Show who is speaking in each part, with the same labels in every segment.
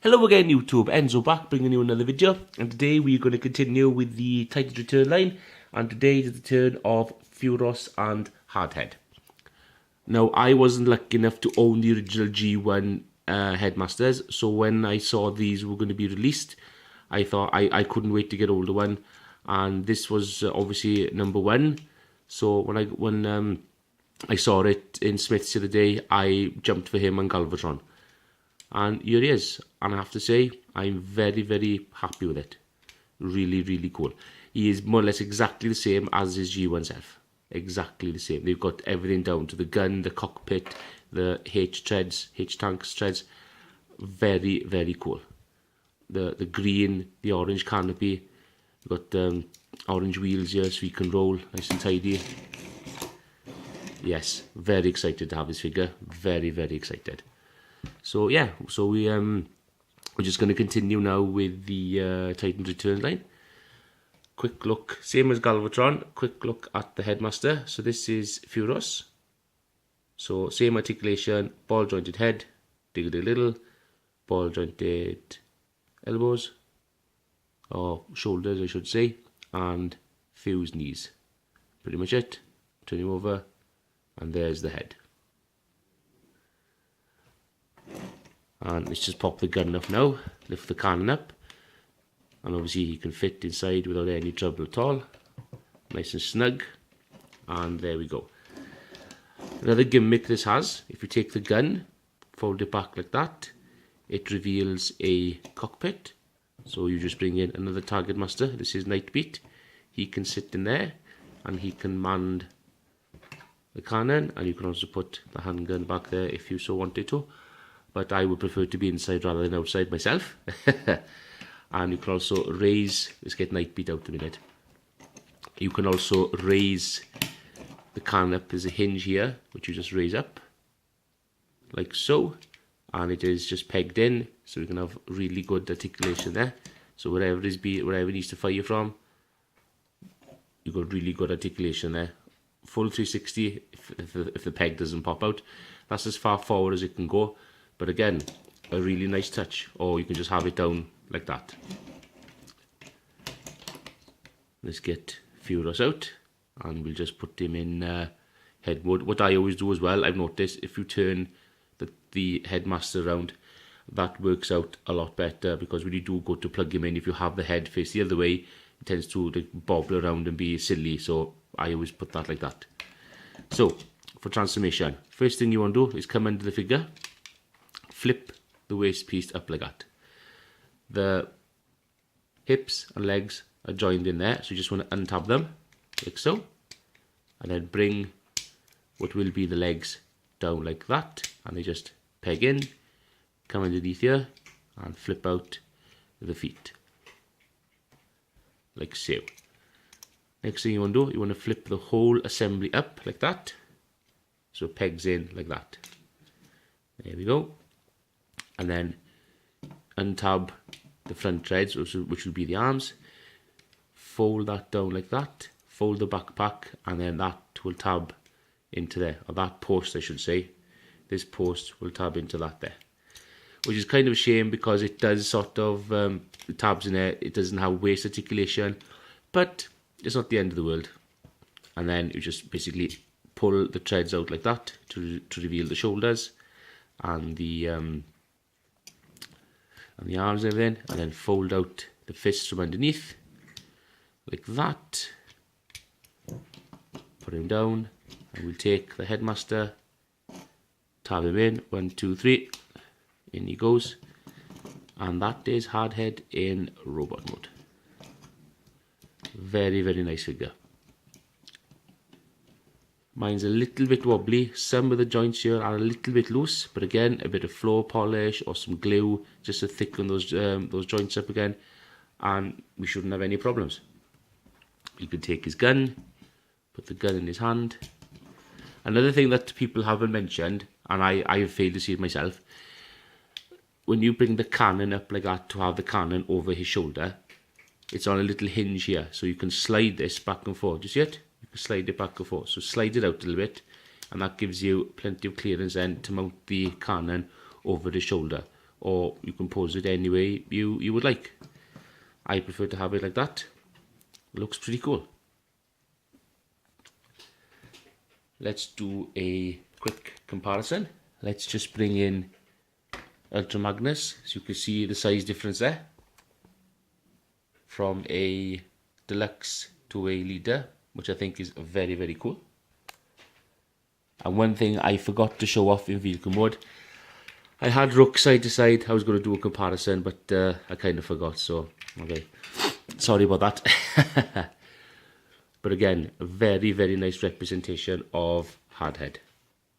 Speaker 1: Hello again YouTube, Enzo back bringing you another video, and today we're going to continue with the Titan's Return line, and today is the turn of Furos and HardHead. Now I wasn't lucky enough to own the original G1 Headmasters, so when I saw these were going to be released, I thought I couldn't wait to get hold of one, and this was obviously number one. So when I saw it in Smith's the other day, I jumped for him on Galvatron. And here he is, and I have to say, I'm very, very happy with it. Really, really cool. He is more or less exactly the same as his G1 self. Exactly the same. They've got everything down to the gun, the cockpit, the H-tanks treads. Very, very cool. The green, the orange canopy. Got orange wheels here so he can roll nice and tidy. Yes, very excited to have this figure. Very, very excited. So yeah, so we're just going to continue now with the Titan's Return line. Quick look, same as Galvatron, quick look at the Headmaster. So this is Furos. So same articulation, ball jointed head, dig a little, ball jointed elbows, or shoulders I should say, and fused knees. Pretty much it. Turn him over, and there's the head. And let's just pop the gun up now, lift the cannon up, and obviously he can fit inside without any trouble at all. Nice and snug, and there we go. Another gimmick this has, if you take the gun, fold it back like that, it reveals a cockpit. So you just bring in another target master, this is Nightbeat. He can sit in there, and he can man the cannon, and you can also put the handgun back there if you so wanted to. But I would prefer to be inside rather than outside myself. And you can also raise, let's get Nightbeat out in a minute. You can also raise the cannon up. There's a hinge here, which you just raise up, like so. And it is just pegged in, so you can have really good articulation there. So wherever it needs to fire from, you've got really good articulation there. Full 360 if the peg doesn't pop out. That's as far forward as it can go. But again, a really nice touch, or you can just have it down like that. Let's get Furos out, and we'll just put him in head mode. What I always do as well, I've noticed, if you turn the Headmaster around, that works out a lot better, because when you do go to plug him in, if you have the head face the other way, it tends to like, bobble around and be silly, so I always put that like that. So, for transformation, first thing you want to do is come under the figure, flip the waist piece up like that. The hips and legs are joined in there, so you just want to untab them, like so, and then bring what will be the legs down like that, and they just peg in, come underneath here, and flip out the feet, like so. Next thing you want to do, you want to flip the whole assembly up like that, so it pegs in like that. There we go. And then untab the front treads, which will be the arms, fold that down like that, fold the backpack, and then that will tab into there, or that post I should say. This post will tab into that there, which is kind of a shame because it does sort of, the tabs in there, it doesn't have waist articulation, but it's not the end of the world. And then you just basically pull the treads out like that to reveal the shoulders and the arms and everything, and then fold out the fists from underneath like that. Put him down, and we'll take the Headmaster, tab him in, 1, 2, 3, in he goes, and that is HardHead in robot mode. Very, very nice figure. Mine's a little bit wobbly. Some of the joints here are a little bit loose, but again, a bit of floor polish or some glue just to thicken those joints up again, and we shouldn't have any problems. You can take his gun, put the gun in his hand. Another thing that people haven't mentioned, and I have failed to see it myself, when you bring the cannon up like that to have the cannon over his shoulder, it's on a little hinge here, so you can slide this back and forth. Do you see it? You can slide it back and forth. So slide it out a little bit, and that gives you plenty of clearance then to mount the cannon over the shoulder. or you can pose it any way you would like. I prefer to have it like that. It looks pretty cool. Let's do a quick comparison. Let's just bring in Ultra Magnus, so you can see the size difference there from a Deluxe to a Leader, which I think is very, very cool. And one thing I forgot to show off in vehicle mode, I had Rook side to side. I was going to do a comparison, but I kind of forgot, so okay, sorry about that. But again, a very, very nice representation of HardHead.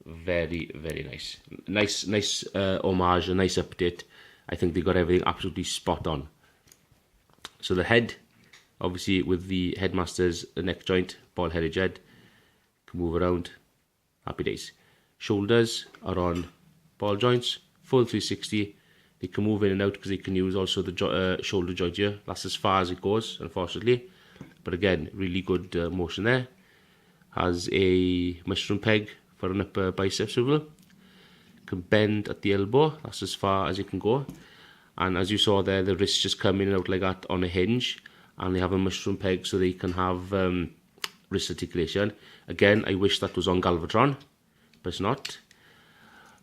Speaker 1: Very, very nice. Nice homage, a nice update. I think they got everything absolutely spot on. So the head, obviously with the headmaster's neck joint, ball-headed head, can move around, happy days. Shoulders are on ball joints, full 360. They can move in and out because they can use also the shoulder joint here. That's as far as it goes, unfortunately. But again, really good motion there. Has a mushroom peg for an upper bicep swivel. Can bend at the elbow, that's as far as it can go. And as you saw there, the wrists just come in and out like that on a hinge. And they have a mushroom peg so they can have wrist articulation. Again, I wish that was on Galvatron, but it's not.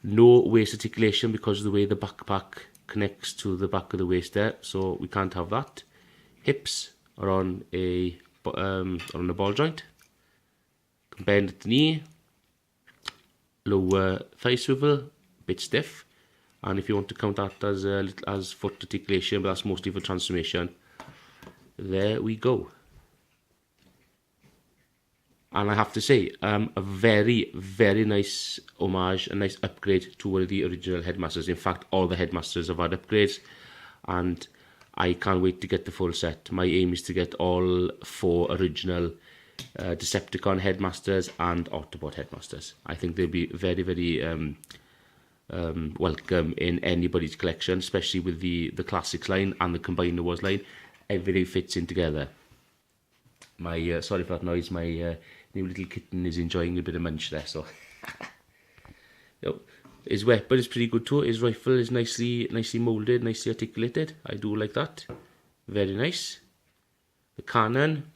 Speaker 1: No waist articulation because of the way the backpack connects to the back of the waist there, so we can't have that. Hips are on a ball joint. Can bend at the knee. Lower thigh swivel, bit stiff. And if you want to count that as foot articulation, but that's mostly for transformation. There we go. And I have to say, a very, very nice homage, a nice upgrade to one of the original headmasters. In fact, all the headmasters have had upgrades, and I can't wait to get the full set. My aim is to get all 4 original Decepticon headmasters and Autobot headmasters. I think they'll be very, very welcome in anybody's collection, especially with the Classics line and the Combiner Wars line. Everything fits in together. My sorry for that noise, my new little kitten is enjoying a bit of munch there, so yep. His weapon is pretty good too. His rifle is nicely moulded, nicely articulated. I do like that. Very nice. The cannon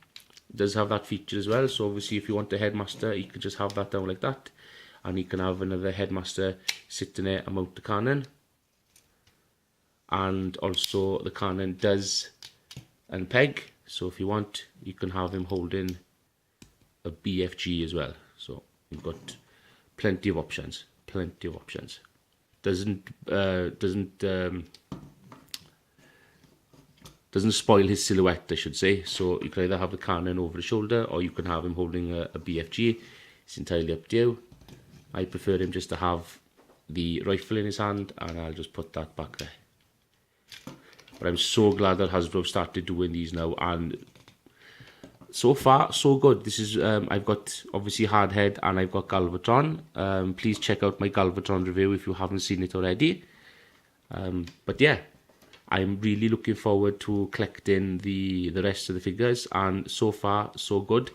Speaker 1: does have that feature as well, so obviously if you want a headmaster, you can just have that down like that, and you can have another headmaster sitting there and mount the cannon. And also the cannon does unpeg, so if you want, you can have him holding a BFG as well. So you've got plenty of options. Doesn't spoil his silhouette, I should say. So you can either have the cannon over his shoulder, or you can have him holding a BFG. It's entirely up to you. I prefer him just to have the rifle in his hand, and I'll just put that back there. But I'm so glad that Hasbro started doing these now, and so far so good. This is I've got obviously HardHead and I've got Galvatron. Please check out my Galvatron review if you haven't seen it already. But yeah, I'm really looking forward to collecting the rest of the figures, and so far so good.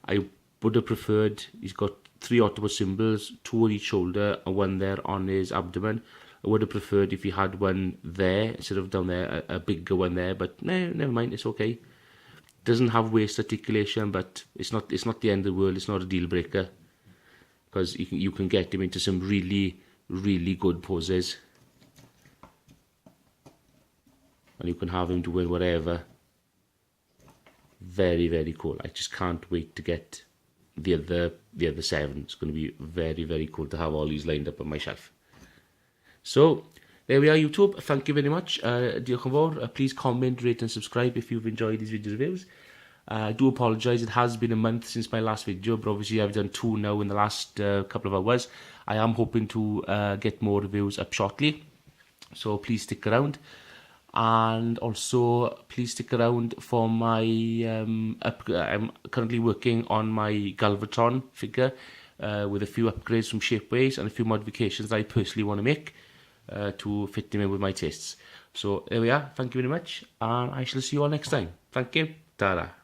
Speaker 1: I would have preferred, he's got 3 Autobot symbols, 2 on each shoulder and 1 there on his abdomen. I would have preferred if he had one there instead of down there, a bigger one there, but no, never mind, it's okay. Doesn't have waist articulation, but it's not the end of the world. It's not a deal breaker, because you can get him into some really, really good poses, and you can have him doing whatever. Very, very cool. I just can't wait to get the other 7. It's going to be very, very cool to have all these lined up on my shelf. So there we are, YouTube. Thank you very much. Diolch yn fawr. Please comment, rate and subscribe if you've enjoyed these video reviews. I do apologise, it has been a month since my last video, but obviously I've done 2 now in the last couple of hours. I am hoping to get more reviews up shortly, so please stick around. And also please stick around for my I'm currently working on my Galvatron figure with a few upgrades from Shapeways and a few modifications I personally want to make to fit him in with my tastes. So there we are, thank you very much, and I shall see you all next time. Thank you, ta-ra.